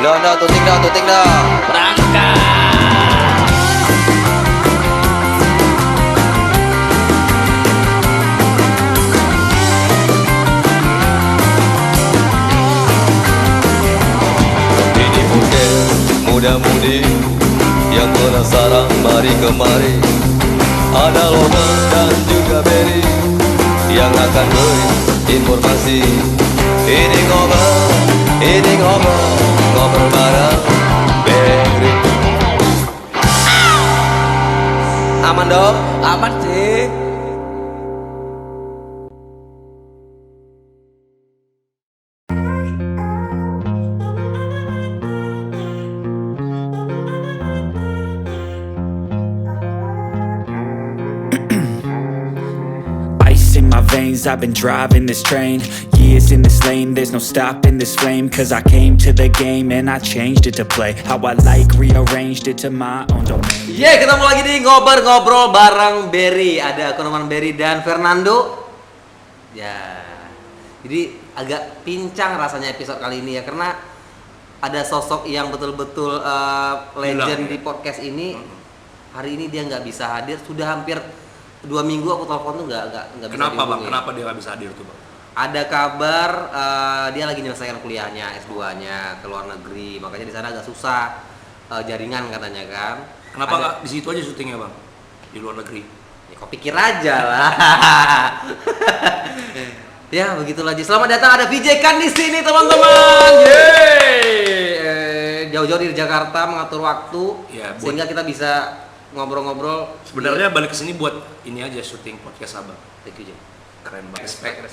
Dah, tuting dah. Berangkat. Ini mungkin muda-mudi yang penasaran mari kemari. Ada Logan dan juga Berry yang akan beri informasi. Ini ngobrol bareng Berry. Aman dong? Aman sih. Ice in my veins, I've been driving this train. Years in this lane, there's no stopping this flame. Cause I came to the game and I changed it to play how I like, rearranged it to my own domain. Ketemu lagi di ngobrol bareng Berry. Ada aku teman Berry dan Fernando. Ya, jadi agak pincang rasanya episode kali ini ya, karena ada sosok yang betul-betul legend di podcast ini. Hari ini dia nggak bisa hadir, sudah hampir 2 minggu aku telepon tuh nggak bisa Kenapa bang? dihubungi. Kenapa dia nggak bisa hadir tuh bang? Ada kabar dia lagi menyelesaikan kuliahnya S2-nya ke luar negeri, makanya di sana agak susah jaringan katanya kan. Kenapa nggak di situ aja syutingnya bang? Di luar negeri? Ya kau pikir aja lah. Ya begitulah. Selamat datang, ada VJ Kan di sini teman-teman. Yeay. Jauh-jauh dari Jakarta mengatur waktu Ya, sehingga kita bisa ngobrol-ngobrol. Sebenarnya balik ke sini buat ini aja, syuting podcast abang. Thank you, Jay. Keren banget. Respect.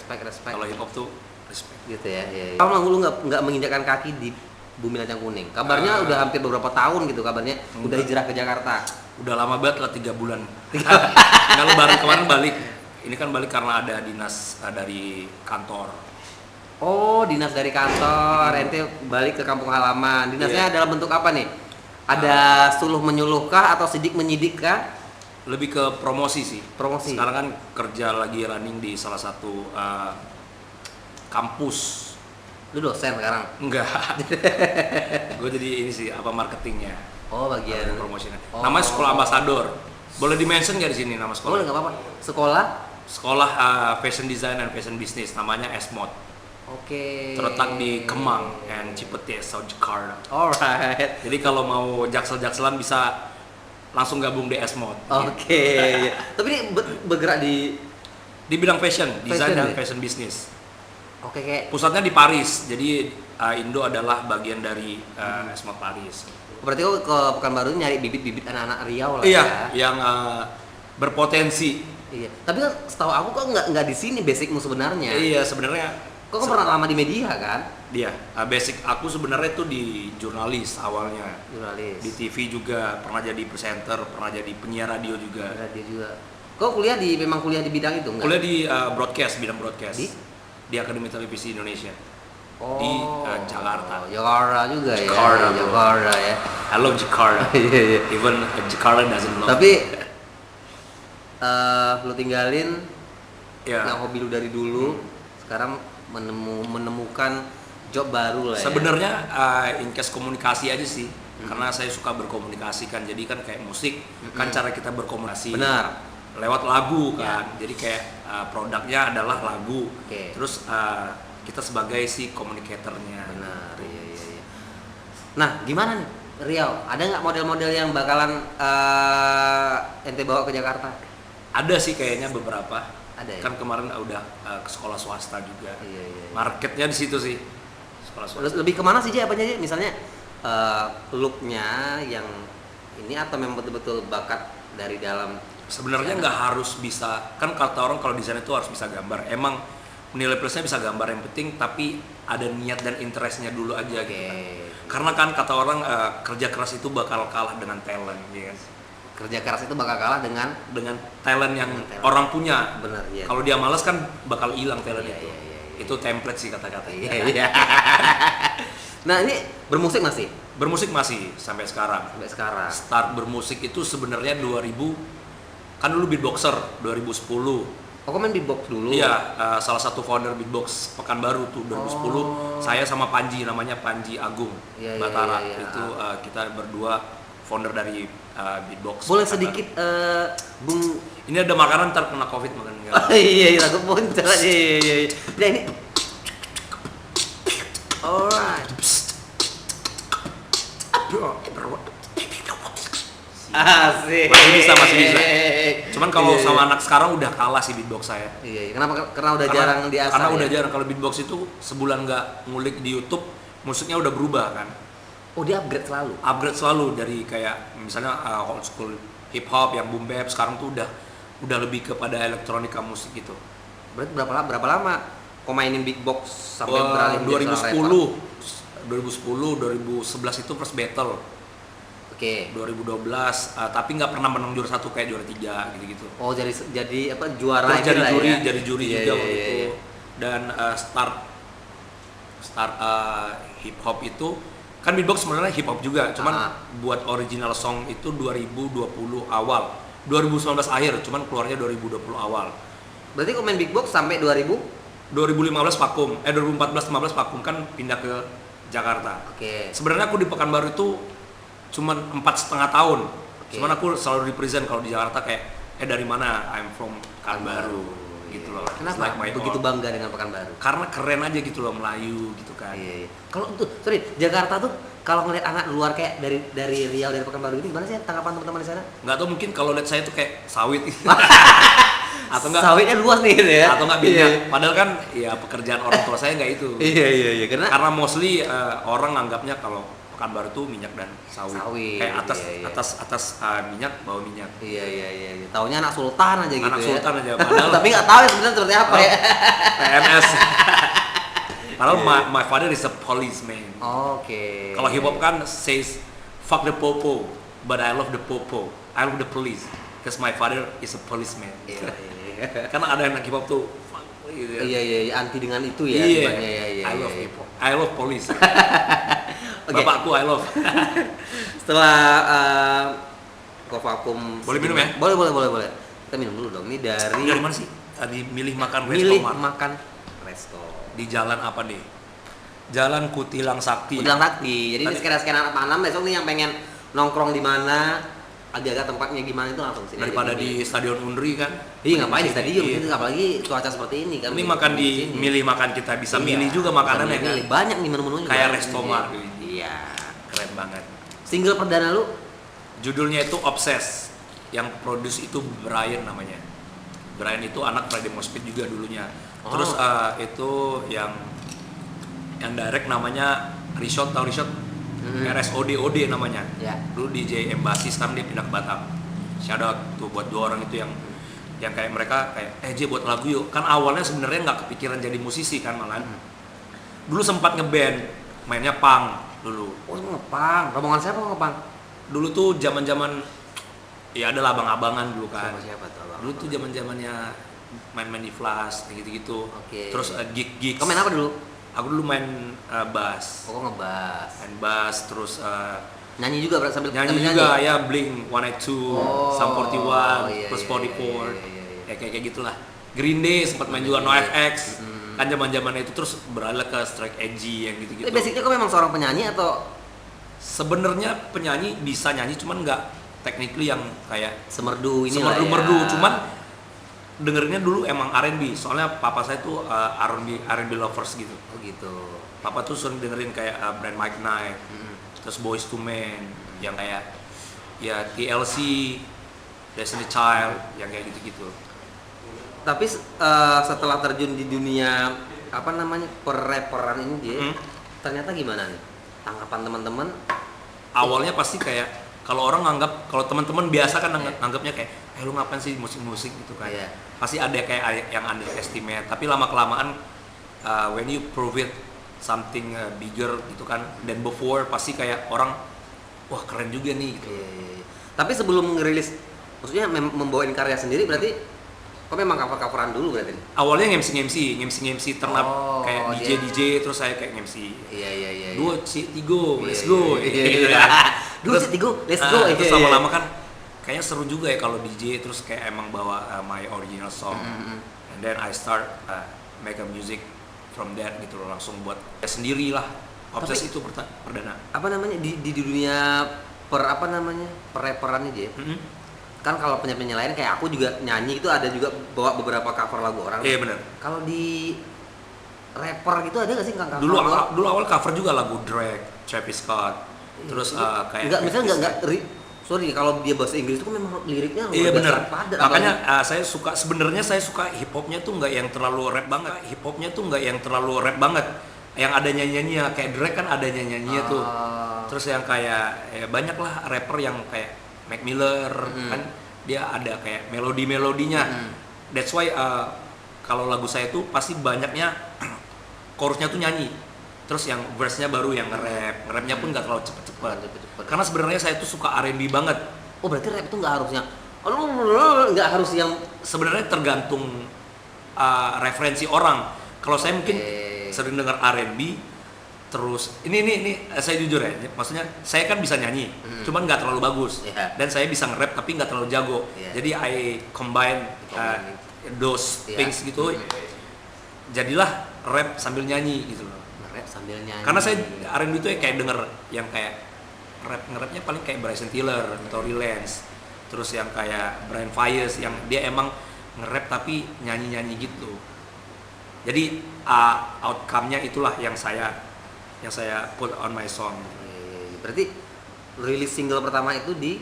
Kalau hip hop tuh respect. Gitu ya. Kamu lu nggak menginjakkan kaki di Bumi Lacang Kuning. Kabarnya udah hampir beberapa tahun gitu kabarnya. Udah hijrah ke Jakarta. Udah lama banget lah, 3 bulan. Nggak lebaran kemarin balik. Ini kan balik karena ada dinas dari kantor. Oh, dinas dari kantor. Ente balik ke kampung halaman. Dinasnya Iya. dalam bentuk apa nih? Ada suluh menyuluh kah atau sidik menyidik kah? Lebih ke promosi sih. Promosi. Sekarang kan kerja lagi running di salah satu kampus. Lu dosen sekarang? Enggak. Gue jadi ini sih, marketingnya. Oh, bagian Promosinya. Oh. Namanya Sekolah Ambassador. Boleh di-mention nggak di sini nama sekolah? Boleh, nggak apa-apa. Sekolah? Sekolah Fashion Design and Fashion Business, namanya SMOD. Oke. Terletak di Kemang and Cipete, South Jakarta. Alright. Jadi kalau mau jaksel-jakselan bisa langsung gabung di SMOD. Oke. Tapi ini bergerak di Di bidang fashion, design Fashion dan ya? fashion business. Oke, kayak Pusatnya di Paris. Jadi Indo adalah bagian dari SMOD Paris. berarti kok ke Pekanbaru nyari bibit-bibit anak-anak Riau lah Iya, ya. yang berpotensi. Iya. Tapi kan setahu aku kok nggak di sini basicmu sebenarnya. Iya, sebenarnya Kok pernah lama di media kan? dia basic aku sebenarnya tuh di jurnalis awalnya. Jurnalis. Di TV juga pernah jadi presenter, pernah jadi penyiar radio juga. Dia juga. Kok memang kuliah di bidang itu enggak? Kuliah di broadcast, bidang broadcast. Di? Akademi Televisi Indonesia. Oh, Di Jakarta. Jakarta juga Jakarta, ya. bro. Jakarta ya. I love Jakarta. Iya. Even Jakarta doesn't love. Tapi lu tinggalin ya, yang hobi lu dari dulu, sekarang menemukan job baru lah ya. sebenarnya in case komunikasi aja sih. Karena saya suka berkomunikasi kan. Jadi kan kayak musik kan cara kita berkomunikasi. Benar. Lewat lagu kan. Jadi kayak produknya adalah lagu. Oke. Terus kita sebagai si komunikatornya. Benar, iya. Nah, gimana nih Riau? Ada nggak model-model yang bakalan ente bawa ke Jakarta? Ada sih kayaknya beberapa. Ada ya? Kan kemarin udah ke sekolah swasta juga. Iya. Marketnya di situ sih. Sekolah swasta. Lebih kemana sih Ji? Apanya Ji? Misalnya looknya yang ini atau memang betul-betul bakat dari dalam? Sebenarnya nggak harus bisa. Kan kata orang kalau desain itu harus bisa gambar. Emang nilai plusnya bisa gambar, yang penting tapi ada niat dan interestnya dulu aja gitu kan. Karena kan kata orang kerja keras itu bakal kalah dengan talent, ya kan? Kerja keras itu bakal kalah dengan talent yang Dengan talent. orang punya. Benar, iya. Kalau dia malas kan bakal hilang talent Iya, itu. iya. Itu template sih kata-kata. Iya. Nah, ini bermusik masih Bermusik masih sampai sekarang. sampai sekarang. Start bermusik itu sebenarnya 2000, kan dulu beatboxer 2010. Oh, main beatbox dulu. Iya, salah satu founder Beatbox Pekanbaru tuh 2010. Saya sama Panji, namanya Panji Agung Iya, iya, Batara. iya, iya. Itu kita berdua founder dari Beatbox. Boleh Pekanbaru. sedikit Bung. Ini ada makanan ntar kena Covid makan enggak. Oh, iya, aku muncul aja. Iya. Nah, ini. Alright. Asik. Masih bisa. Cuman kalau Iya, sama iya. anak sekarang udah kalah sih beatbox saya. Iya, kenapa? Karena udah jarang diasah. Karena ya? udah jarang. Kalau beatbox itu sebulan nggak ngulik di YouTube, musiknya udah berubah kan. Oh, dia upgrade selalu. Upgrade selalu dari kayak misalnya old school hip hop yang boom bap, sekarang tuh udah lebih kepada elektronika musik gitu. Berarti berapa lama kau mainin beatbox sampai beralih menjadi seorang 2011 itu first battle. rapper? Oke. 2012 tapi nggak pernah menang juara 1 kayak juara 3 gitu-gitu. Oh, jadi apa juara Terus jadi lah juri, ya? jadi juri Iya, juga iya, waktu iya, itu. iya. Dan start hip hop itu kan beatbox sebenarnya hip hop juga, cuman buat original song itu 2020 awal. 2019 akhir, cuman keluarnya 2020 awal. Berarti kau main beatbox sampai 2000? 2015 vakum, 2014-15 vakum kan pindah ke Jakarta. Oke. Sebenarnya aku di Pekanbaru itu cuman 4,5 tahun. Oke. Cuman aku selalu represent kalau di Jakarta kayak dari mana? I'm from Pekanbaru gitu loh. It's Kenapa like my begitu home. bangga dengan Pekanbaru? Karena keren aja gitu loh, Melayu gitu kan. Iya. Kalau tuh, sorry, Jakarta tuh kalau ngeliat anak luar kayak dari Riau, dari Pekanbaru ini gimana sih tanggapan teman-teman di sana? Nggak tahu, mungkin kalau lihat saya tuh kayak sawit atau enggak, Sawitnya luas nih gitu ya. atau enggak minyak. Padahal kan ya pekerjaan orang tua saya nggak itu. Iya, karena Mostly orang anggapnya kalau Pekanbaru tuh minyak dan sawit. Sawit, Kayak iya. atas minyak, bawah minyak. Iya. Taunya anak sultan aja gitu Anak ya. sultan aja, padahal Tapi nggak tahu ya sebenarnya seperti apa ya. PNS. Padahal Iya. my father is a policeman. Oke. Kalau hip hop kan says fuck the popo, but I love the popo. I love the police, because my father is a policeman. Iya. Karena ada anak hip hop tuh fuck, gitu ya. Iya, anti dengan itu ya. Iya. Iya. I love hip hop. I love police. Oke. Bapakku I love. Setelah kau vakum. Boleh minum ya? Boleh. Kita minum dulu dong. Ini dari Dari mana sih? Tadi milih makan milih resto makan resto. di jalan apa deh? Jalan Kutilang Sakti. Bilang Sakti. Jadi ini sekedar anak panam besok nih yang pengen nongkrong di mana, agak-agak tempatnya gimana itu langsung sini. Daripada aja. di Stadion Unri kan. Iya, ngapain di stadion Iya. gitu, apalagi cuaca seperti ini kan. Ini makan di sini. milih makan, kita bisa Iya, milih juga makanannya kan. milih. Banyak nih menu-menunya. Kayak banyak Resto nih. Mart. Iya. Keren banget. Single perdana lu? Judulnya itu Obsess. Yang produce itu Brian namanya. Brian itu anak Friday Moshpit juga dulunya. Terus itu yang direct namanya Rishot, tahu Rishot? RSOD namanya. Ya. Dulu DJ Embassy, sekarang dia pindah ke Batam. Shout out tuh buat dua orang itu yang kayak mereka kayak J buat lagu yuk. Kan awalnya sebenarnya nggak kepikiran jadi musisi kan malahan. Dulu sempat ngeband, mainnya punk dulu. Oh, ngepang. Rombongan siapa ngepang? Dulu tuh zaman-zaman ya ada abang-abangan dulu kan. Siapa tuh? Abang? Dulu tuh zaman-zamannya main-main di Flash kayak gitu-gitu. Oke. Terus gig. Kau main apa dulu? Aku dulu main bass. Kok ngebas. Main bass terus Nyanyi juga berarti sambil nyanyi sambil juga ya, Blink 182, Oh, Sum 41, iya, plus iya, 44. iya. Ya kayak gitulah. Green Day sempat main juga, NoFX. Kan zaman-zaman itu terus beralih ke Strike Edgy yang gitu-gitu. Tapi basicnya kau memang seorang penyanyi atau Sebenarnya penyanyi bisa nyanyi, cuman nggak technically yang kayak semerdu ini lah semerdu-merdu, ya? cuman dengerinnya dulu emang R&B. Soalnya papa saya tuh R&B lovers gitu. Oh gitu. Papa tuh sering dengerin kayak Brand Mike Knight, terus Boyz II Men, yang kayak ya TLC, Destiny Child, yang kayak gitu-gitu. Tapi setelah terjun di dunia apa namanya per-rapperan ini dia, ternyata gimana nih tanggapan teman-teman? Awalnya pasti kayak kalau orang nganggap, kalau teman-teman biasa kan nganggapnya kayak lu ngapain sih musik-musik gitu kan. Iya. Pasti ada kayak yang underestimate, tapi lama-kelamaan when you prove it something bigger gitu kan than before, pasti kayak orang wah keren juga nih gitu. Iya. Tapi sebelum ngerilis, maksudnya membawain karya sendiri berarti kok memang cover-coveran dulu berarti? Awalnya MC turn up Oh, kayak dia. DJ, terus saya kayak MC. Iya. Dua, tigo, let's go. Iya. Dua, tiga, let's go. Terus lama-lama kan kayaknya seru juga ya kalau DJ terus kayak emang bawa my original song. And then I start make a music from that gitu loh, langsung buat ya sendiri lah. Obses itu perdana. Apa namanya di dunia per-rapperan aja. Kan kalau penyanyi lain kayak aku juga nyanyi itu ada juga bawa beberapa cover lagu orang. Iya benar. Kalau di rapper gitu ada nggak sih cover? Dulu awal cover juga lagu Drake, Travis Scott. Terus kayak enggak, misalnya enggak sorry kalau dia bahasa Inggris itu kan memang liriknya iya benar. padat. Makanya saya suka hip hopnya tuh nggak yang terlalu rap banget. Yang ada nyanyiannya kayak Drake kan ada nyanyiannya tuh. Terus yang kayak banyak lah rapper yang kayak Mac Miller kan dia ada kayak melodinya. That's why kalau lagu saya tuh pasti banyaknya chorusnya tuh nyanyi. Terus yang verse-nya baru yang nge-rapnya pun nggak terlalu cepet-cepet. Karena sebenarnya saya tuh suka R&B banget. Oh berarti rap itu nggak harusnya, nggak harus yang sebenarnya tergantung referensi orang. Kalau saya mungkin sering dengar R&B, terus ini saya jujur ya, maksudnya saya kan bisa nyanyi, cuman nggak terlalu bagus. Dan saya bisa nge-rap tapi nggak terlalu jago. Jadi I combine those things gitu. Jadilah rap sambil nyanyi gitu loh. rap sambil nyanyi. Karena saya R&B itu kayak denger yang kayak nge-rapnya paling kayak Bryson Tiller, Tory Lanez, terus yang kayak Brian Fayez yang dia emang nge-rap tapi nyanyi-nyanyi gitu. Jadi outcome-nya itulah yang saya put on my song. Berarti rilis single pertama itu di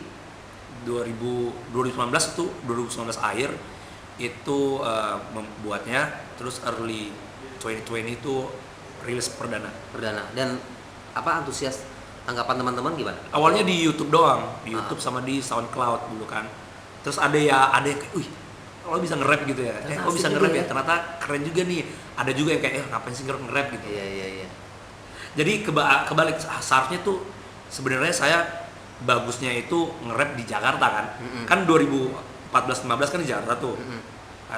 2019 akhir itu membuatnya, terus early 2020 itu rilis perdana. Dan apa antusias tanggapan teman-teman gimana? Awalnya di YouTube doang, di YouTube sama di SoundCloud dulu kan. Terus ada yang kayak, wih, lo bisa nge-rap gitu ya? Lo bisa nge-rap ya? Ternyata keren juga nih. Ada juga yang kayak, ngapain sih nge-rap gitu? Iya. Jadi kebalik, seharusnya tuh sebenarnya saya bagusnya itu nge-rap di Jakarta kan. Kan 2014-15 kan di Jakarta tuh.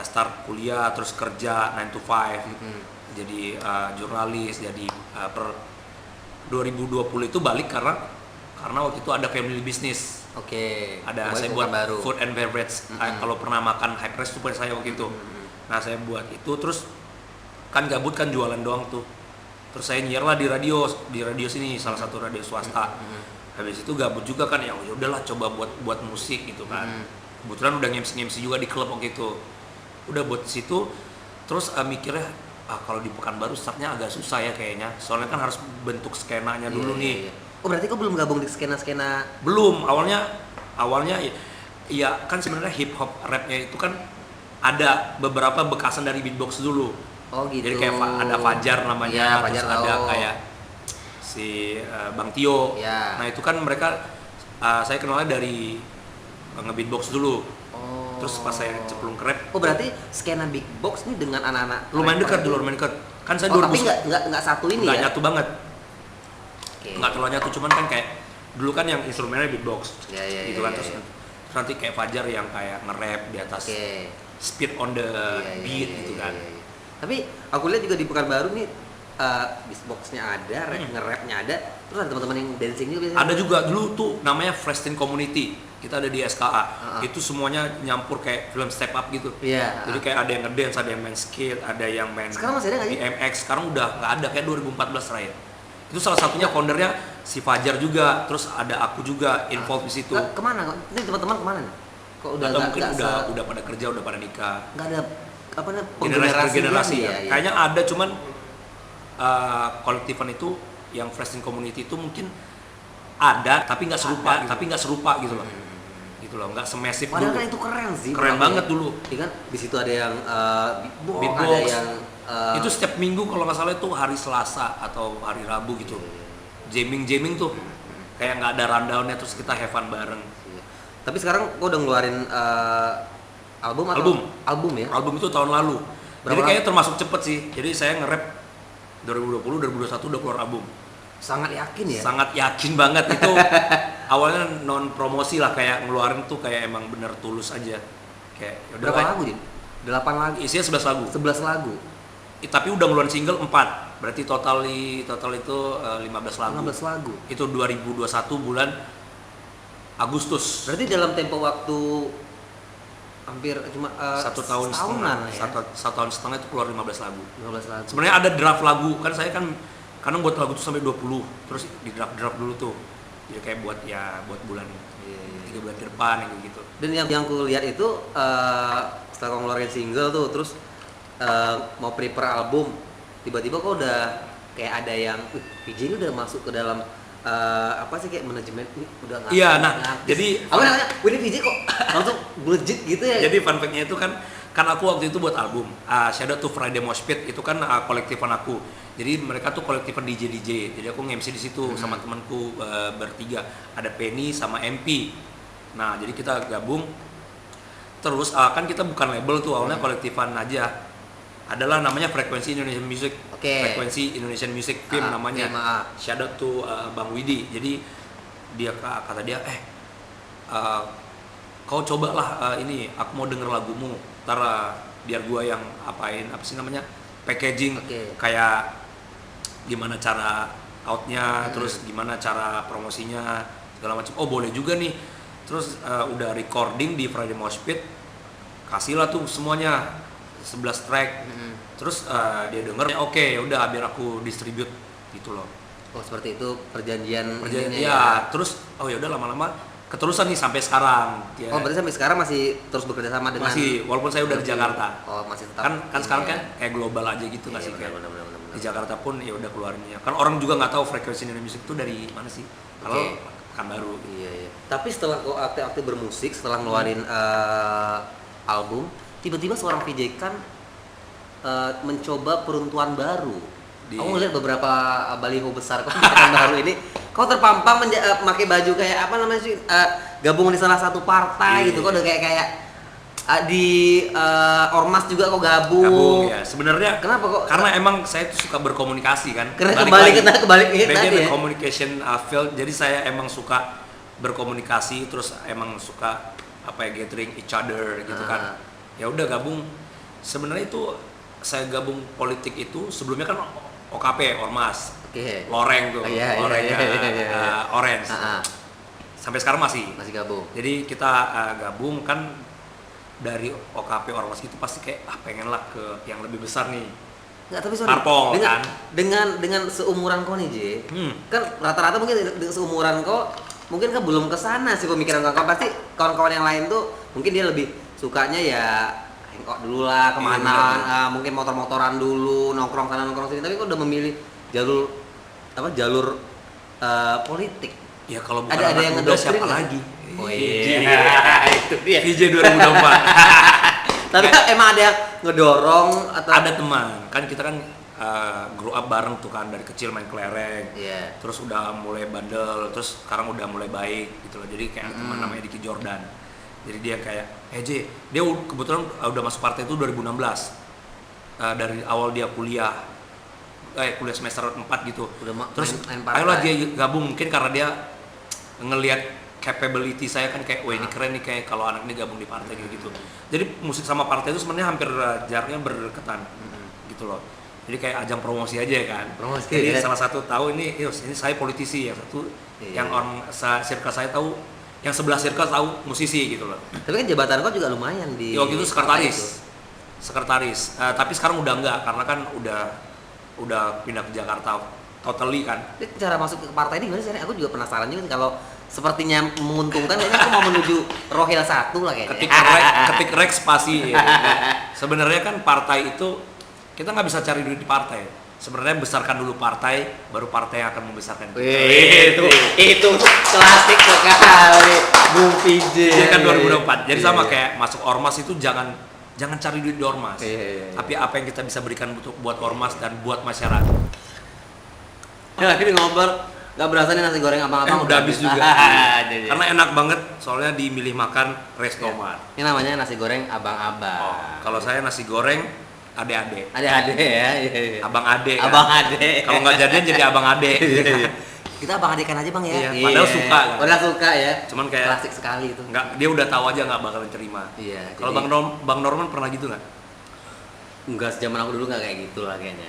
Start kuliah, terus kerja 9 to 5. Jadi jurnalis, jadi per 2020 itu balik karena waktu itu ada family business. Oke. Ada saya buat baru. Food and beverage. Kalau pernah makan high press super saya waktu itu. Nah saya buat itu, terus kan gabut kan jualan doang tuh. Terus saya nyiar lah di radio sini, salah satu radio swasta. Habis itu gabut juga kan, ya udahlah coba buat musik gitu kan. Kebetulan udah ngemsi juga di klub waktu itu. Udah buat situ, terus mikirnya kalau di Pekanbaru startnya agak susah ya kayaknya. Soalnya kan harus bentuk skenanya dulu nih. Oh berarti kau belum gabung di skena-skena? Belum, awalnya ya kan sebenarnya hip hop rapnya itu kan ada beberapa bekasan dari beatbox dulu. Oh gitu. Jadi kayak ada Fajar namanya, ya, terus Fajar ada kayak si Bang Tio. Ya. Nah itu kan mereka saya kenalnya dari nge-beatbox dulu. Terus pas saya ceplung ke rap. Oh berarti skena big box nih dengan anak-anak lumayan dekat. Kan saya tapi nggak satu ini nggak ya? nyatu banget. Nggak terlalu nyatu, cuman kan kayak dulu kan yang instrumennya beatbox. Gitu kan. Terus nanti kayak Fajar yang kayak nge-rap di atas speed on the beat gitu kan. Tapi aku lihat juga di Pekanbaru nih beatboxnya ada, nge-rapnya ada, terus ada teman-teman yang dancing juga biasanya. Ada juga dulu tuh namanya Frestin Community. Kita ada di SKA. Itu semuanya nyampur kayak film Step Up gitu. Iya. Jadi kayak ada yang ngedance, ada yang main skate, ada yang main sekarang masih ada nggak sih? BMX. Sekarang udah nggak ada, kayak 2014 terakhir. Itu salah satunya foundernya si Fajar juga, terus ada aku juga involved di situ. Kemana? Ini teman-teman kemana nih? Kok udah mungkin udah pada kerja, udah pada nikah. Nggak ada apa namanya generasi ya. Ya. Kayaknya ada, cuman kolektifan itu yang Frestin Community itu mungkin ada tapi nggak serupa gitu loh. Gitu loh, nggak semesif dulu. Padahal kan itu keren sih. Keren banget dulu. Iya kan? Di situ ada yang beatbox, ada yang itu setiap minggu kalau nggak salah itu hari Selasa atau hari Rabu gitu. Jamming tuh. Kayak nggak ada rundownnya, terus kita have fun bareng. Tapi sekarang gua udah ngeluarin album ya? Album itu tahun lalu. Jadi kayaknya termasuk cepet sih. Jadi saya nge-rap 2020, 2021 udah keluar album. Sangat yakin ya? Sangat yakin banget itu. Awalnya non promosi lah, kayak ngeluarin tuh kayak emang bener tulus aja. Kayak berapa lagu Din? 8 lagu. Isinya 11 lagu. 11 lagu. Tapi udah ngeluarin single 4. Berarti total itu 15 lagu. 15 lagu. Itu 2021 bulan Agustus. Berarti dalam tempo waktu hampir cuma Satu tahun setengah. setahunan ya? Satu tahun setengah itu keluar 15 lagu. 15 lagu. Sebenarnya ada draft lagu, kan saya kan kadang buat lagu tuh sampai 20, terus di draft dulu tuh. Jadi kayak buat bulan 3 bulan ke depan kayak gitu. Dan yang aku lihat itu setelah kamu ngeluarin single tuh, terus mau prepare album, tiba-tiba kok udah kayak ada yang, VJ ini udah masuk ke dalam apa sih kayak manajemen ini udah nggak. Iya, nah, jadi apa namanya? Ini VJ kok langsung legit gitu ya? Jadi fun fact-nya itu kan aku waktu itu buat album Shout Out to Friday Mosh Pit, itu kan kolektifan aku. Jadi mereka tuh kolektifan DJ. Jadi aku nge-MC di situ sama temanku bertiga, ada Penny sama MP. Nah, jadi kita gabung. Terus kan kita bukan label tuh, awalnya kolektifan aja. Adalah namanya Frekuensi Indonesian Music. Frekuensi Indonesian Music Film namanya. Shout out to Bang Widi. Jadi kata dia kau cobalah ini, aku mau denger lagumu. Ntar biar gua yang apain, apa sih namanya, packaging, kayak gimana cara outnya, terus gimana cara promosinya, segala macam. Oh boleh juga nih. Terus udah recording di Friday Mosh Pit, kasihlah tuh semuanya 11 track. Terus dia denger, oke, udah biar aku distribute gitu loh. Oh seperti itu perjanjian ya. Terus ya udah lama-lama keterusan nih sampai sekarang. Ya. Oh berarti sampai sekarang masih terus bekerja sama dengan? Masih, walaupun saya udah di Jakarta. Oh masih tetap. Kan sekarang kan kayak global aja gitu nggak sih, kayak di Jakarta pun ya udah keluarinnya. Kan orang juga nggak tahu Frekuensi Indonesian Music itu dari mana sih. Kalau kan baru. Iya. Tapi setelah kau aktif bermusik, setelah ngeluarin album, tiba-tiba seorang VJ kan mencoba peruntuhan baru. Aku ngeliat beberapa baliho besar kok baru ini, kau terpampang memakai baju kayak apa namanya sih, gabung di salah satu partai gitu, kok udah kayak di ormas juga kok gabung ya. Sebenarnya kenapa kok? Karena emang saya tuh suka berkomunikasi kan. Karena kebalik tadi ya. Communication field, jadi saya emang suka berkomunikasi, terus emang suka gathering each other gitu kan. Ya udah gabung. Sebenarnya itu saya gabung politik itu sebelumnya kan OKP, Ormas, Loreng tuh, Orange. Sampai sekarang masih gabung. Jadi kita gabung kan dari OKP Ormas itu pasti kayak pengen lah ke yang lebih besar nih. Nggak, tapi sorry. Parpol kan. Dengan seumuran kau nih, J. Kan rata-rata mungkin dengan seumuran kau mungkin kan belum kesana sih pemikiran kau. Pasti kawan-kawan yang lain tuh mungkin dia lebih sukanya ya hangout dulu lah kemana, mungkin motor-motoran dulu, nongkrong sana nongkrong sini. Tapi kok udah memilih jalur politik. Ya kalau bukan ada yang ngedoktrin siapa lagi? Oh iya, itu dia. VJ 2024. Tapi emang ada yang ngedorong atau? Ada teman, kan kita kan grow up bareng tuh kan, dari kecil main kelereng. Terus udah mulai bandel, terus sekarang udah mulai baik gitu loh. Jadi kayak teman namanya Diki Jordan. Jadi dia kayak, J, dia kebetulan udah masuk partai itu 2016. Dari awal dia kuliah semester 4 gitu. Terus ayolah dia gabung, mungkin karena dia ngelihat capability saya kan kayak, wah ini keren nih kayak kalau anak ini gabung di partai gitu. Jadi musik sama partai itu sebenarnya hampir jaraknya berdekatan gitu loh. Jadi kayak ajang promosi aja kan. Jadi salah satu tahu ini saya politisi, yang satu yang orang circle saya tahu, yang sebelah circle tahu musisi gitu loh. Tapi kan jabatan kau juga lumayan di. Waktu itu sekretaris. Tapi sekarang udah enggak, karena kan udah pindah ke Jakarta totally kan. Cara masuk ke partai ini gimana sih? Aku juga penasaran juga kalau sepertinya menguntungkan, kayaknya aku mau menuju Rohil 1 lah kayaknya. Ketik rek spasi. Ya. Sebenarnya kan partai itu kita nggak bisa cari duit di partai. Sebenarnya besarkan dulu partai, baru partai yang akan membesarkan kita. Itu klasik sekali, Bung PJ. Dia kan 2024. Jadi sama kayak masuk ormas itu jangan cari duit di ormas. Tapi apa yang kita bisa berikan buat ormas dan buat masyarakat. Ya, ini ngobrol nggak berasa nih nasi goreng abang-abang udah habis juga. Karena enak banget, soalnya dimilih makan Restomat. Ini namanya nasi goreng abang-abang. Kalau saya nasi goreng ade-ade ya. Abang ade kan? Abang ade. Kalau nggak jadian jadi abang ade. Kita abang adekan aja bang ya. Padahal suka kan? Padahal suka ya. Cuman kayak klasik sekali itu. Nggak, dia udah tahu aja nggak bakalan terima. Kalau Bang Norman pernah gitu nggak? Enggak, sejaman aku dulu nggak kayak gitu lah kayaknya.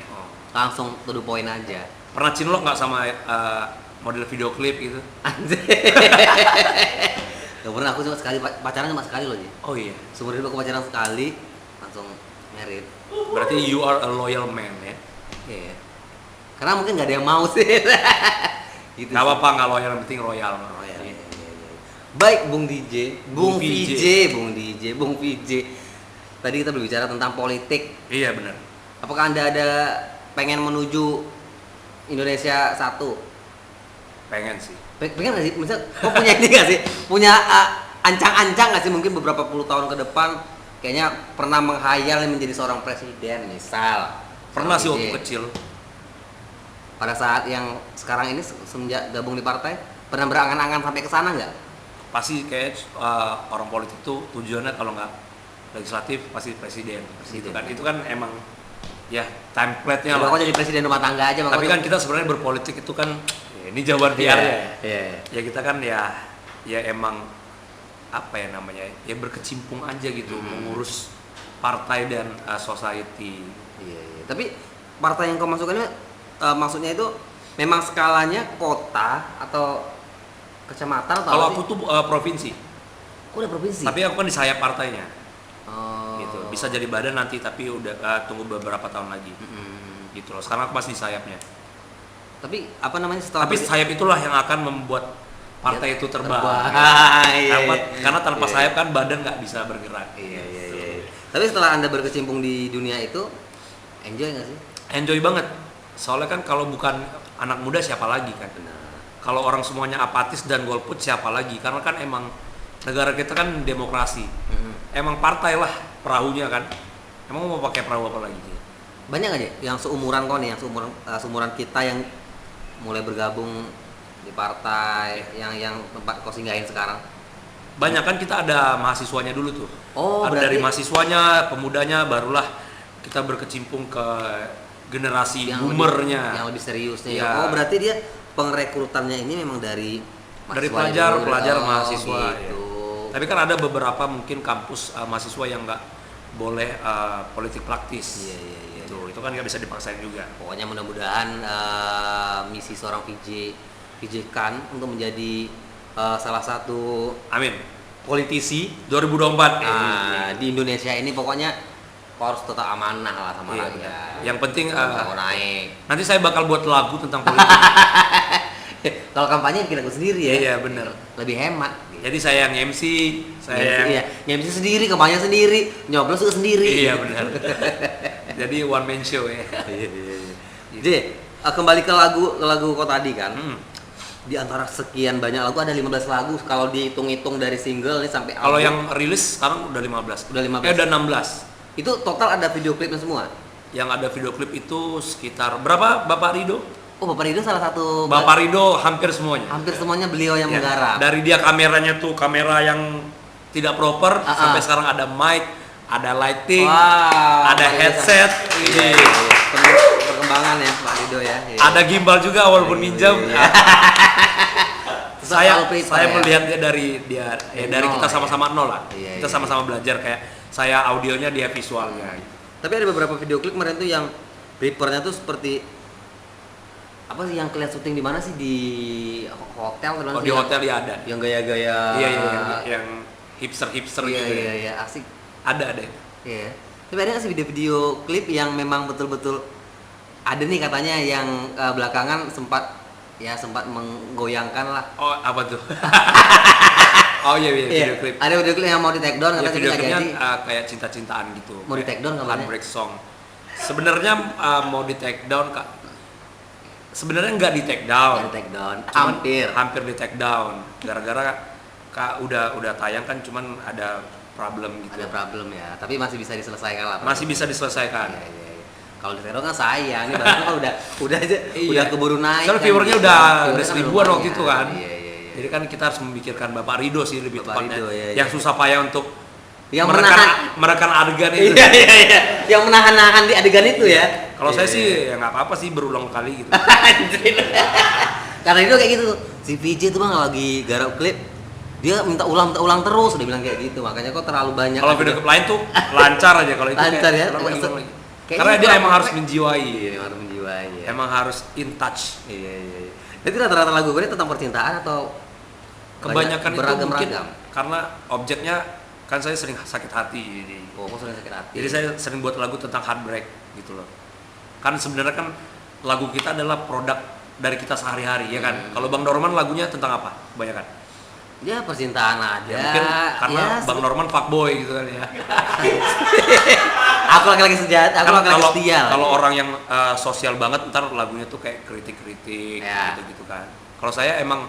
Langsung to the point aja. Pernah cinlok nggak sama model video klip gitu? Gak pernah, aku cuma sekali pacaran cuma sekali loh Ji. Oh iya. Seumur hidup aku pacaran sekali, langsung married. Berarti you are a loyal man ya. Iya. Karena mungkin nggak ada yang mau sih. Gitu Gak sih. apa-apa, nggak loyal, yang penting royal. Iya, Iya. iya, iya. Baik Bung DJ, Bung Bung VJ. VJ, Bung DJ, Bung VJ. Tadi kita berbicara tentang politik. Iya benar. Apakah Anda ada pengen menuju Indonesia satu? Pengen sih. Pengen nggak sih? Misal, kok punya ini nggak sih? Punya ancang-ancang nggak sih? Mungkin beberapa puluh tahun ke depan, kayaknya pernah menghayal menjadi seorang presiden, misal. Pernah sih VJ. waktu kecil. Pada saat yang sekarang ini semenjak gabung di partai, pernah berangan-angan sampai ke sana nggak? Pasti kayak orang politik tuh tujuannya kalau nggak legislatif pasti presiden. Presiden. Itu kan emang ya template-nya Ya, lah. pokoknya jadi presiden rumah tangga aja. Tapi kan kita sebenarnya berpolitik itu kan ya, ini jawaban PR ya. Iya. Ya kita kan ya emang apa ya namanya? Ya berkecimpung aja gitu mengurus partai dan society. Iya. Tapi partai yang kau masukkan ini maksudnya itu memang skalanya kota atau kecamatan atau Kalau apa aku sih? tuh provinsi, Kok udah provinsi? tapi aku kan di sayap partainya. Oh. Gitu. Bisa jadi badan nanti tapi udah tunggu beberapa tahun lagi. Mm-mm. Gitu loh. Sekarang aku masih di sayapnya. Tapi apa namanya setelah Tapi sayap itulah yang akan membuat partai itu terbang. Iya, Karena tanpa iya. sayap kan badan nggak bisa bergerak. Iya. Gitu. Tapi setelah Anda berkecimpung di dunia itu, enjoy nggak sih? Enjoy banget. Soalnya kan kalau bukan anak muda siapa lagi kan? Benar. Kalau orang semuanya apatis dan golput siapa lagi? Karena kan emang negara kita kan demokrasi. Emang partai lah perahunya kan. Emang mau pakai perahu apa lagi? Banyak nggak sih yang seumuran kau nih, yang seumuran kita yang mulai bergabung di partai, yang tempat kau singgahin sekarang? Banyak kan kita ada mahasiswanya dulu tuh. Oh, Ada dari berarti mahasiswanya, pemudanya, barulah kita berkecimpung ke generasi boomernya. yang lebih seriusnya. Iya. Oh, berarti dia pengrekrutannya ini memang dari Pelajar dulu. mahasiswa. Gitu. Ya. Tapi kan ada beberapa mungkin kampus mahasiswa yang nggak boleh politik praktis. Iya. Itu kan nggak bisa dipaksain juga. Pokoknya mudah-mudahan misi seorang VJ Khan untuk menjadi salah satu Amin. politisi 2024. di Indonesia ini, pokoknya kau harus tetap amanah lah sama Iya, rakyat. benar. Yang penting mau naik. nanti saya bakal buat lagu tentang politik. Kalau kampanye bikin aku sendiri ya. Iya bener. Lebih hemat. Jadi saya yang MC, saya yang MC sendiri, kampanye sendiri, nyoblos juga sendiri. iya benar. Jadi one man show ya. Jadi kembali ke lagu kau tadi kan. Hmm. Di antara sekian banyak lagu ada 15 lagu kalau dihitung-hitung dari single ini sampai Kalau album. yang rilis sekarang udah 15. Udah 15. Udah 16. Itu total ada video klipnya semua. Yang ada video klip itu sekitar berapa Bapak Rido? Oh, Bapak Rido salah satu. Bapak Rido hampir semuanya. Hampir semuanya beliau yang Ya, menggarap. dari dia kameranya tuh kamera yang tidak proper sampai sekarang ada mic, ada lighting, Wow, ada headset, Iya. Perkembangan ya Pak Rido ya. Iya. ada gimbal juga walaupun minjam. Selalu prepare Saya ya? melihatnya dari dari Nol kita ya. sama-sama nol lah. Iya, Kita iya. sama-sama belajar, kayak saya audionya, dia visualnya. Tapi ada beberapa video klip kemarin tuh yang prepare-nya tuh seperti apa sih yang kalian syuting di mana sih, di hotel atau Oh, sih di yang- hotel ya ada. yang gaya-gaya Iya, yang hipster iya, gitu. iya, ya. iya, asik. Ada. Iya. Tapi ada nggak sih video-video klip yang memang betul-betul ada nih katanya yang belakangan sempat menggoyangkan lah. Oh, apa tuh? Oh iya, video klip. Ada video klip yang mau di take down Ya, katanya video nggak klipnya jadi. kayak cinta-cintaan gitu. Mau di take down kabarnya? Heartbreak song. Sebenarnya mau di take down Kak. Sebenarnya nggak di take down. Nggak di take down. Cuman Hampir. di take down. Gara-gara Kak udah tayang kan, cuman ada problem gitu. Ada problem ya, tapi masih bisa diselesaikan lah. Masih bisa diselesaikan. Iya. Kalau di take down kan sayang, ini baru udah aja Iya. udah keburu naik. Soalnya kan, viewernya gitu. udah Viewernya kan seribuan waktu lumayan. itu kan. Iya. Jadi kan kita harus memikirkan Bapak Rido sih lebih Bapak tepatnya. Rido, iya. Yang susah payah untuk Yang menekan adegan itu. Iya. Yang menahan-nahan di adegan itu ya. Kalau saya Iya. sih ya nggak apa-apa sih, berulang kali gitu. Anjir. Karena itu kayak gitu. Si VJ tuh bang lagi garap klip, dia minta ulang terus, dia bilang kayak gitu. Makanya kok terlalu banyak. Kalau video klip lain tuh lancar aja, kalau itu Lancar ya? ulang lagi. Kayaknya Karena dia kurang emang harus perfect. menjiwai. Iya, harus menjiwai ya. Emang harus in touch. Iya. Jadi rata-rata lagu gue ini tentang percintaan atau Kebanyakan itu mungkin beragam-ragam? karena objeknya kan saya sering sakit hati jadi. Oh, kok sering sakit hati. Jadi saya sering buat lagu tentang heartbreak gitu loh. Kan sebenarnya kan lagu kita adalah produk dari kita sehari-hari ya kan. Kalau Bang Norman lagunya tentang apa? Kebanyakan. Ya percintaan aja. Ya, mungkin karena ya, Bang Norman fuckboy gitu kan ya. Aku laki-laki sejati, aku Kan laki-laki setia. Kalau orang yang sosial banget ntar lagunya tuh kayak kritik-kritik Ya. gitu kan. Kalau saya emang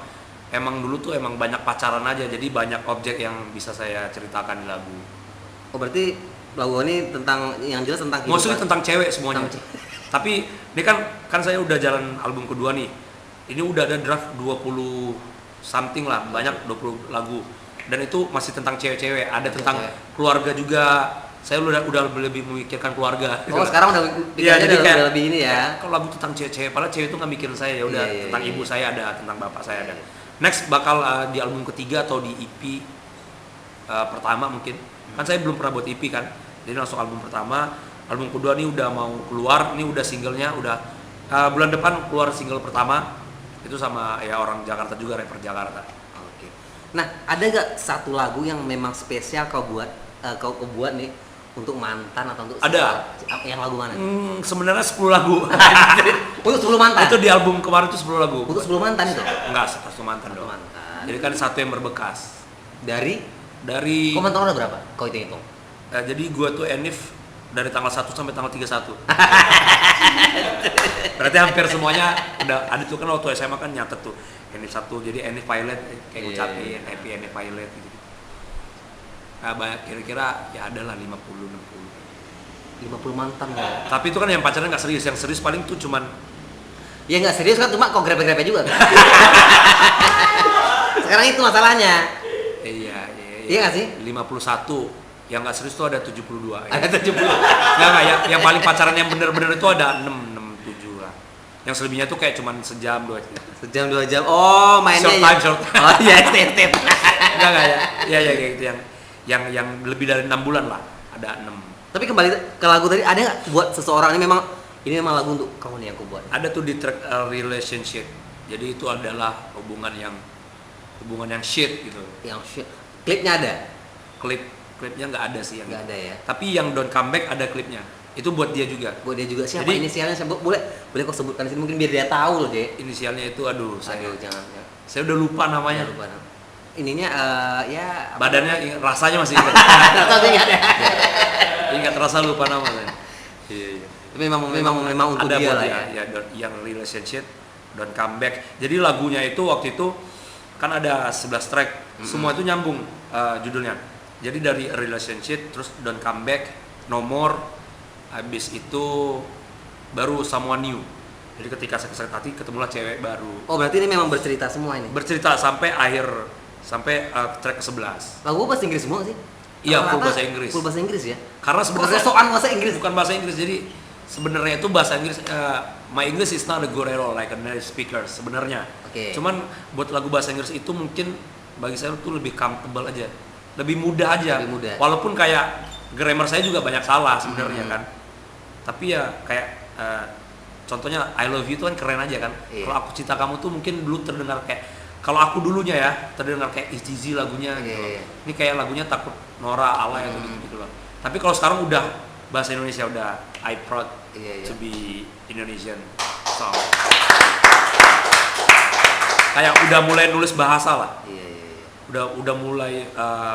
dulu tuh emang banyak pacaran aja jadi banyak objek yang bisa saya ceritakan di lagu. Oh, berarti lagu ini tentang yang jelas tentang Maksudnya tentang cewek semuanya. Tentang Tapi ini kan saya udah jalan album kedua nih. Ini udah ada draft 20 something lah, banyak 20 lagu. Dan itu masih tentang cewek-cewek, ada tentang keluarga juga. Saya udah lebih memikirkan keluarga. Oh, sekarang udah Iya, jadi kayak udah lebih ini ya. Kalau lagu tentang cewek-cewek, padahal cewek itu nggak mikirin saya ya udah Iya, tentang iya, ibu iya. saya ada, tentang bapak saya ada. Next bakal di album ketiga atau di EP pertama mungkin. Kan saya belum pernah buat EP kan. Jadi langsung album pertama, album kedua nih udah mau keluar, ini udah singlenya udah bulan depan keluar single pertama. Itu sama ya orang Jakarta juga, rapper Jakarta. Oke. Nah, ada gak satu lagu yang memang spesial kau buat nih untuk mantan atau untuk Ada. Yang lagu mana? Sebenarnya 10 lagu. Untuk 10 mantan. Itu di album kemarin itu 10 lagu. Untuk 10 mantan itu. Enggak, satu mantan Satu dong. mantan. Jadi kan satu yang berbekas. Dari Dari kau mantan udah berapa? Kau hitung. jadi gua tuh Enif dari tanggal 1 sampai tanggal 31. Berarti hampir semuanya udah ada tuh kan waktu SMA kan nyatet tuh Enif 1 jadi Enif Pilot kayak Iya, ngucapin iya. happy Enif Pilot gitu. Nah, banyak kira-kira ya adalah 50 60. 50 mantan loh. Tapi itu kan yang pacaran nggak serius, yang serius paling tuh cuman Ya nggak serius kan, cuma kok grepe-grepe juga kan. Sekarang itu masalahnya. Iya nggak sih? 51. Yang nggak serius tuh ada 72. Ada 70. Nggak, yang paling pacaran yang bener-bener itu ada 6, 7 lah. Yang selebihnya tuh kayak cuman sejam 2 jam. Sejam 2 jam. Oh, mainnya Short time. Oh iya, step. Enggak ya. Ya kayak gitu yang lebih dari 6 bulan lah. Ada 6. Tapi kembali ke lagu tadi, ada nggak buat seseorang ini memang lagu untuk kamu nih yang aku buat? Ada tuh di track relationship. Jadi itu adalah hubungan yang shit gitu. Yang shit. Klipnya ada? Klipnya nggak ada sih yang Nggak ada ya. Tapi yang Don't Come Back ada klipnya. Itu buat dia juga. Buat dia juga. Siapa Jadi- inisialnya? Boleh kau sebutkan di sini mungkin biar dia tahu loh, Dek. Inisialnya itu aduh Jangan. saya udah lupa namanya. Jangan lupa. Ininya ya apa? Badannya rasanya masih ingat. Tahu ingat ya. Ingat rasa lupa nama saya. Iya. Tapi memang untuk Ada dia buat lah dia, ya. yang relationship Don't Come Back. Jadi lagunya itu waktu itu kan ada 11 track. Semua itu nyambung judulnya. Jadi dari relationship terus Don't Come Back, No More, habis itu baru Someone New. Jadi ketika saya sakit hati ketemulah cewek baru. Oh, berarti ini memang bercerita semua ini. Bercerita sampai track ke-11. Lagu bahasa Inggris semua sih? Iya, full Rata-rata bahasa Inggris. Full bahasa Inggris ya. Karena sebenarnya Soal bahasa Inggris. bukan bahasa Inggris. Jadi sebenarnya itu bahasa Inggris my English is not a good at all like a native speaker sebenarnya. Oke. Cuman buat lagu bahasa Inggris itu mungkin bagi saya tuh lebih comfortable aja. Lebih mudah aja. Lebih mudah. Walaupun kayak grammar saya juga banyak salah sebenarnya kan. Tapi ya kayak contohnya I love you itu kan keren aja kan. Iya. Kalau aku cinta kamu tuh mungkin dulu terdengar kayak kalau aku dulunya ya terdengar kayak easy lagunya gitu. Iya. Ini kayak lagunya takut Nora alay atau gitu loh. Tapi kalau sekarang udah bahasa Indonesia udah I proud Iya. to be Indonesian song. Kayak udah mulai nulis bahasa lah. Iya. Udah mulai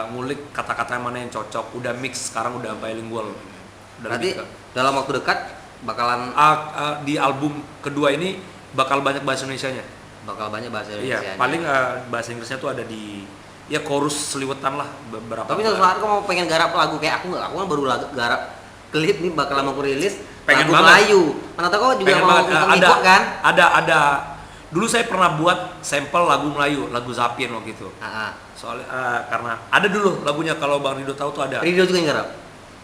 ngulik kata-kata yang mana yang cocok. Udah mix sekarang udah bilingual. Udah Berarti lebih ke- dalam waktu dekat bakalan di album kedua ini bakal banyak bahasa Indonesianya. banyak bahasa Indonesia. Iya, paling bahasa Inggrisnya tuh ada di ya chorus seliwetan lah beberapa. Tapi suatu saat kau mau pengen garap lagu kayak aku nggak? Aku kan baru garap klip nih bakal mau aku rilis Pengen lagu banget. Melayu. Mana tahu kau juga Pengen mau banget. ngikut kan? Ada. Dulu saya pernah buat sampel lagu Melayu, lagu Zapin waktu itu. Soalnya karena ada dulu lagunya kalau Bang Rido tahu tuh ada. Rido juga yang garap.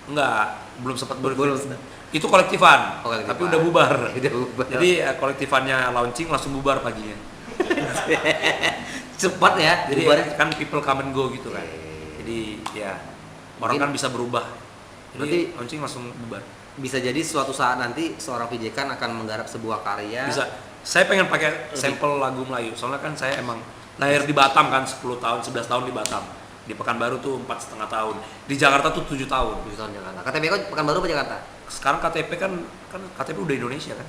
Enggak, belum sempat Belum. Itu kolektifan, Oh, kolektifan. tapi udah bubar. Udah bubar. Jadi kolektifannya launching langsung bubar paginya. Cepat ya. Jadi bubarnya. kan people come and go gitu kan. Iya. Jadi ya orang Mungkin- kan bisa berubah. Jadi Berarti- launching langsung bubar. Bisa jadi suatu saat nanti seorang VJ Kan akan menggarap sebuah karya. Bisa. Saya pengen pakai sampel lagu Melayu. Soalnya kan saya emang lahir di Batam kan 10 tahun, 11 tahun di Batam. Di Pekanbaru tuh 4,5 tahun. Di Jakarta tuh 7 tahun. 7 tahun Jakarta. KTP kok Pekanbaru apa Jakarta? Sekarang KTP kan KTP udah Indonesia kan?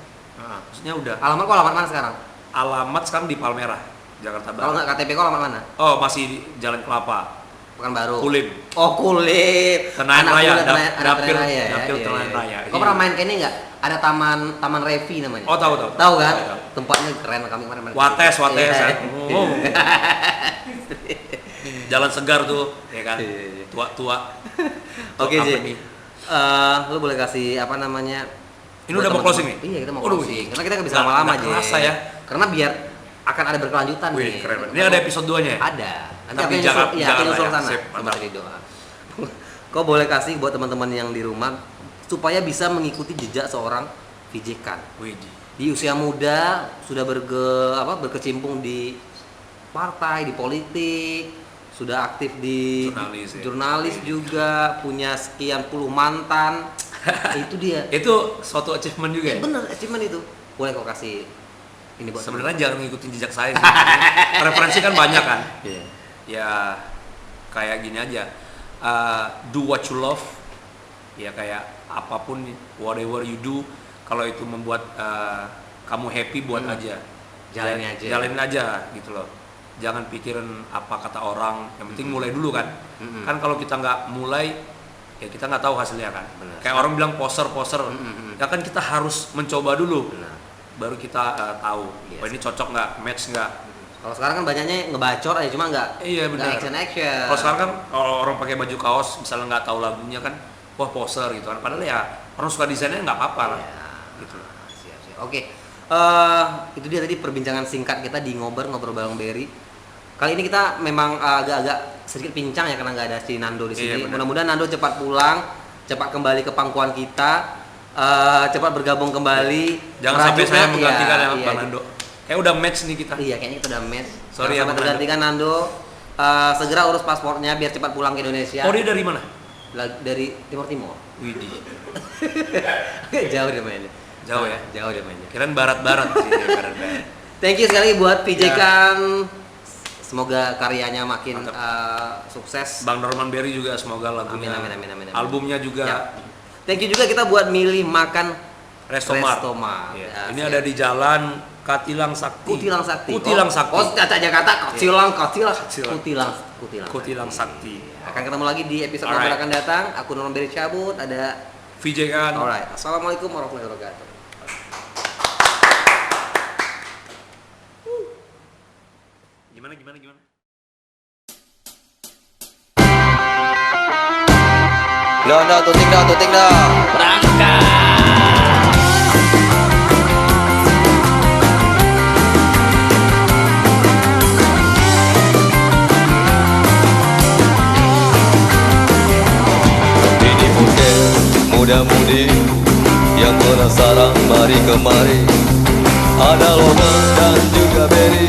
Maksudnya udah. Alamat kok alamat mana sekarang? Alamat sekarang di Palmerah, Jakarta Kalau Barat. nggak KTP kok alamat mana? Oh, masih di Jalan Kelapa. Pekanbaru. Kulim. Oh, Kulim. Tenayan Anak Raya, muda dapil Raya, ya? dapil Iya, Tenayan iya. Raya. Kau pernah main ke ini nggak? Ada Taman Revi namanya. Oh, tahu. Tahu kan? Tahu. Tempatnya keren kami kemarin. Wates. Iya. Oh. Jalan segar tuh, ya kan? Iya. Tua-tua. Oke, Apa Ji. nih? Lu boleh kasih apa namanya? Ini buat udah mau teman-teman. closing nih? Iya, kita mau Waduh, closing. Karena kita nggak bisa nggak- lama-lama, nggak Ji. kerasa ya. Karena biar akan ada berkelanjutan Wih, nih. keren banget. Ini ada episode 2-nya ya? Ada. Nanti Tapi aku Jakarta- nyusul, Jakarta nyusul ya? sana. Sip, Sama mantap. dari doa. Kau boleh kasih buat teman-teman yang di rumah supaya bisa mengikuti jejak seorang VJ Khan. Wih, Di usia muda sudah berkecimpung di partai, di politik, sudah aktif di Jurnalis, ya. jurnalis juga, punya sekian puluh mantan. Itu dia. itu suatu achievement juga ya? Bener, achievement itu. Boleh kau kasih ini buat Sebenarnya jangan ngikutin jejak saya sih. Referensi kan banyak kan? Iya. Ya kayak gini aja. Do what you love. Ya kayak apapun, whatever you do, kalau itu membuat kamu happy, buat aja. Jalanin aja. Jalanin aja gitu loh. Jangan pikirin apa kata orang. Yang penting mulai dulu kan. Kan kalau kita nggak mulai, ya kita nggak tahu hasilnya kan. Benar. Kayak orang bilang poser. Ya kan kita harus mencoba dulu. Benar. Baru kita tahu. Yes. Oh, ini cocok nggak, match nggak. Kalau sekarang kan banyaknya ngebacor aja, cuma nggak Iya, benar. action. Kalau sekarang kan kalau orang pakai baju kaos misalnya nggak tahu lagunya kan, wah poser gitu kan. Padahal ya orang suka desainnya nggak apa-apa lah. Ya, Gitu. siap. Oke, itu dia tadi perbincangan singkat kita di ngobrol bareng Berry. Kali ini kita memang agak-agak sedikit pincang ya karena nggak ada si Nando di Iya, sini. benar. Mudah-mudahan Nando cepat pulang, cepat kembali ke pangkuan kita, cepat bergabung kembali. Jangan sampai Merajutnya, saya menggantikan ya, iya, Bang Nando. Kayak udah match nih kita. Iya, kayaknya kita udah match. Sorry Jangan ya, sampai Bang tergantikan Nando. Segera urus paspornya biar cepat pulang ke Indonesia. Oh, dia dari mana? Dari Timur. Widih. Jauh dia mainnya. Jauh ya? Jauh dia mainnya. Kirain barat-barat sih, barat-barat. Thank you sekali buat PJ Ya. Khan. Semoga karyanya makin Mantap. sukses. Bang Norman Berry juga semoga lagunya, Amin. albumnya juga. Ya. Thank you juga kita buat milih makan Restomart. Ya, Ini siap. ada di Jalan Katilang Sakti. Kutilang Sakti. Kutilang Sakti. Oh, Caca Jakarta, Kutilang. Kutilang. Kutilang. Sakti. Akan ketemu lagi di episode Alright. yang akan datang. Aku Norman Berry cabut. Ada. VJ kan. Alright. Assalamualaikum warahmatullahi wabarakatuh. Gimana? No, tuting dah. Ini mungkin muda-mudi yang penasaran, mari kemari. Ada Logan dan juga Berry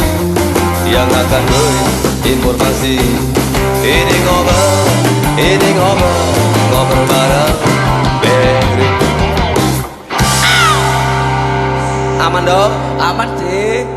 yang akan beri informasi. Ini ngobrol bareng Berry. Aman dong? Aman sih.